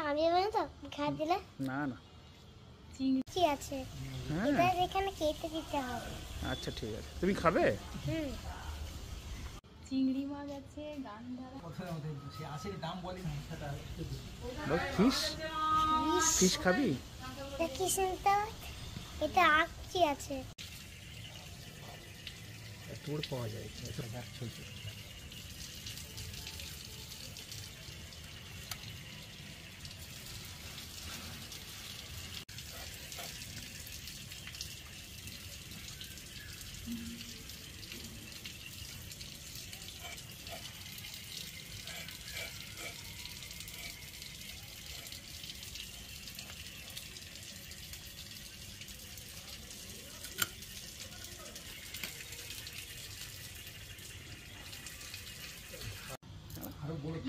কামড়ে যাবে না তো ঘা দিলে? না না। চিংড়ি আছে, হ্যাঁ এটা এখানে কেটে দিতে হবে। আচ্ছা ঠিক আছে, তুমি খাবে? হুম। চিংড়ি মাছ আছে, গান্ধারা। ফিশ ইস, ফিশ খাবি? এটা কি শুনতে হয়? এটা আঁকছি আছে। তোর পাওয়া যায় চলছে।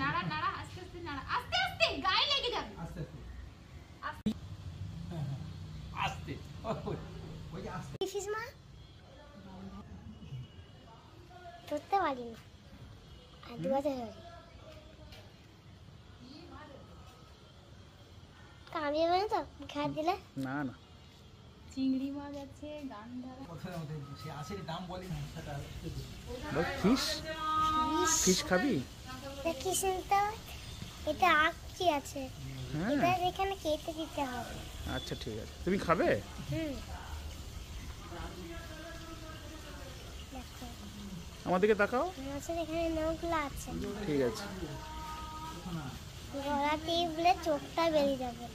নাড়া নাড়া, আস্তে আস্তে নাড়া, আস্তে আস্তে, গায়ে লেগে যাবে। কি ফিস মা? ধরতে পারি না, আর দুয়াতে ধরি। কামড়ে যাবে না তো ঘা দিলে? না না। চিংড়ি মাছ আছে, গান্ধারা। ফিশ ইস, ফিশ খাবি? এটা কি শুনতে হয়? এটা আঁকছি আছে, হ্যাঁ এটা এখানে কেটে দিতে হবে। আচ্ছা ঠিক আছে, তুমি খাবে? হুম। দেখো, আমার দিকে তাকাও। মাছের এখানে নখগুলো আছে, ঠিক আছে। গলা টিপলে চোখটা বেরিয়ে যাবে।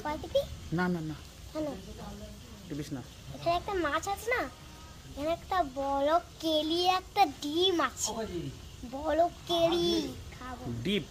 কয় টিপি? না না না, কেন? টিপিস না। এখানে একটা মাছ আছে না, এখানে একটা বড় কেলি, একটা ডিম আছে, বড় কেলি খাবো। ডিপ